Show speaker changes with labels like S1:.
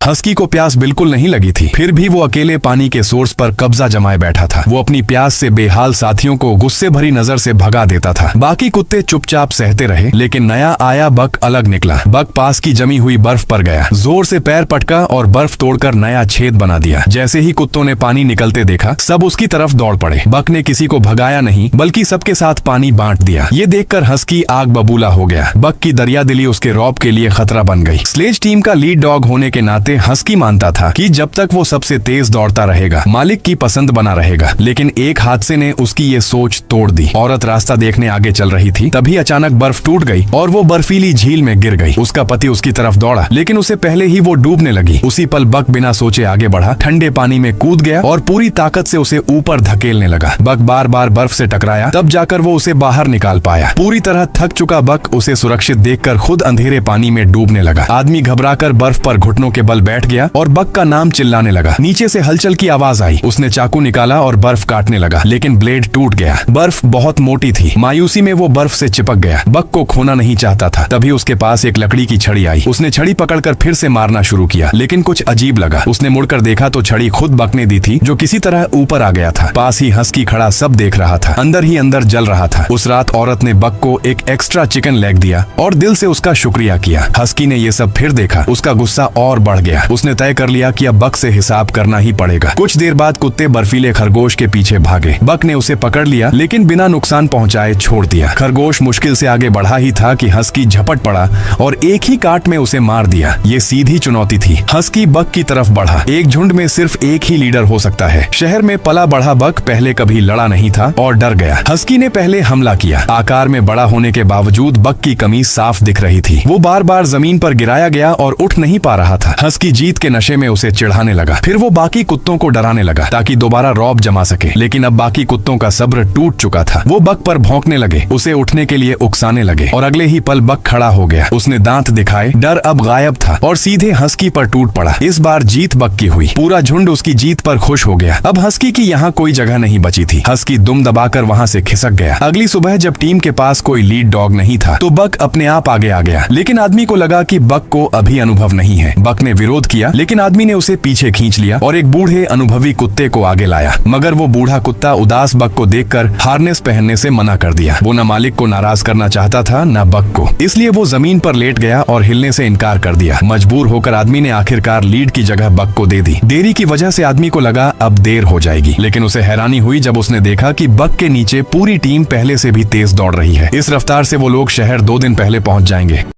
S1: Husky को प्यास बिल्कुल नहीं लगी थी, फिर भी वो अकेले पानी के सोर्स पर कब्जा जमाए बैठा था। वो अपनी प्यास से बेहाल साथियों को गुस्से भरी नजर से भगा देता था। बाकी कुत्ते चुपचाप सहते रहे, लेकिन नया आया बक अलग निकला। बक पास की जमी हुई बर्फ पर गया, जोर से पैर पटका और बर्फ तोड़कर नया छेद बना दिया। जैसे ही कुत्तों ने पानी निकलते देखा, सब उसकी तरफ दौड़ पड़े। बक ने किसी को भगाया नहीं, बल्कि सबके साथ पानी बांट दिया। ये देखकर हस्की आग बबूला हो गया। बक की दरियादिली उसके रौब के लिए खतरा बन गई। स्लेज टीम का लीड डॉग होने के नाते हस्की मानता था कि जब तक वो सबसे तेज दौड़ता रहेगा, मालिक की पसंद बना रहेगा। लेकिन एक हादसे ने उसकी ये सोच तोड़ दी। औरत रास्ता देखने आगे चल रही थी, तभी अचानक बर्फ टूट गई और वो बर्फीली झील में गिर गई। उसका पति उसकी तरफ दौड़ा, लेकिन उसे पहले ही वो डूबने लगी। उसी पल बक बिना सोचे आगे बढ़ा, ठंडे पानी में कूद गया और पूरी ताकत से उसे ऊपर धकेलने लगा। बक बार बार बर्फ से टकराया, तब जाकर वो उसे बाहर निकाल पाया। पूरी तरह थक चुका बक उसे सुरक्षित देखकर खुद अंधेरे पानी में डूबने लगा। आदमी घबराकर बर्फ पर घुटनों के बल बैठ गया और बक का नाम चिल्लाने लगा। नीचे से हलचल की आवाज आई। उसने चाकू निकाला और बर्फ काटने लगा, लेकिन ब्लेड टूट गया। बर्फ बहुत मोटी थी। मायूसी में वो बर्फ से चिपक गया। बक को खोना नहीं चाहता था। तभी उसके पास एक लकड़ी की छड़ी आई। उसने छड़ी पकड़कर फिर से मारना शुरू किया, लेकिन कुछ अजीब लगा। उसने मुड़कर देखा तो छड़ी खुद बक ने दी थी, जो किसी तरह ऊपर आ गया था। पास ही हस्की खड़ा सब देख रहा था, अंदर ही अंदर जल रहा था। उस रात औरत ने बक को एक एक्स्ट्रा चिकन लेग दिया और दिल से उसका शुक्रिया किया। हस्की ने ये सब फिर देखा। उसका गुस्सा और बढ़ गया। उसने तय कर लिया कि अब बक से हिसाब करना ही पड़ेगा। कुछ देर बाद कुत्ते बर्फीले खरगोश के पीछे भागे। बक ने उसे पकड़ लिया, लेकिन बिना नुकसान पहुंचाए छोड़ दिया। खरगोश मुश्किल से आगे बढ़ा ही था कि हस्की झपट पड़ा और एक ही काट में उसे मार दिया। ये सीधी चुनौती थी। हस्की बक की तरफ बढ़ा। एक झुंड में सिर्फ एक ही लीडर हो सकता है। शहर में पला बढ़ा बक पहले कभी लड़ा नहीं था और डर गया। हस्की ने पहले हमला किया। आकार में बड़ा होने के बावजूद बक की कमीज साफ दिख रही थी। वो बार बार जमीन पर गिराया गया और उठ नहीं पा रहा था। हस्की जीत के नशे में उसे चिढ़ाने लगा। फिर वो बाकी कुत्तों को डराने लगा ताकि दोबारा रौब जमा सके, लेकिन अब बाकी कुत्तों का सब्र टूट चुका था। वो बक पर भौंकने लगे, उसे उठने के लिए उकसाने लगे और अगले ही पल बक खड़ा हो गया। उसने दांत दिखाए, डर अब गायब था और सीधे हस्की पर टूट पड़ा। इस बार जीत बक की हुई। पूरा झुंड उसकी जीत पर खुश हो गया। अब हस्की की यहाँ कोई जगह नहीं बची थी। हस्की दुम दबाकर वहाँ से खिसक गया। अगली सुबह जब टीम के पास कोई लीड डॉग नहीं था, तो बक अपने आप आगे आ गया। लेकिन आदमी को लगा कि बक को अभी अनुभव नहीं है। बक ने विरोध किया, लेकिन आदमी ने उसे पीछे खींच लिया और एक बूढ़े अनुभवी कुत्ते को आगे लाया। मगर वो बूढ़ा कुत्ता उदास बक को देखकर हार्नेस पहनने से मना कर दिया। वो न मालिक को नाराज करना चाहता था, न बक को। इसलिए वो जमीन पर लेट गया और हिलने से इनकार कर दिया। मजबूर होकर आदमी ने आखिरकार लीड की जगह बक को दे दी। देरी की वजह से आदमी को लगा अब देर हो जाएगी, लेकिन उसे हैरानी हुई जब उसने देखा कि बक के नीचे पूरी टीम पहले से भी तेज दौड़ रही है। इस रफ्तार से वो लोग शहर 2 दिन पहले पहुंच जाएंगे।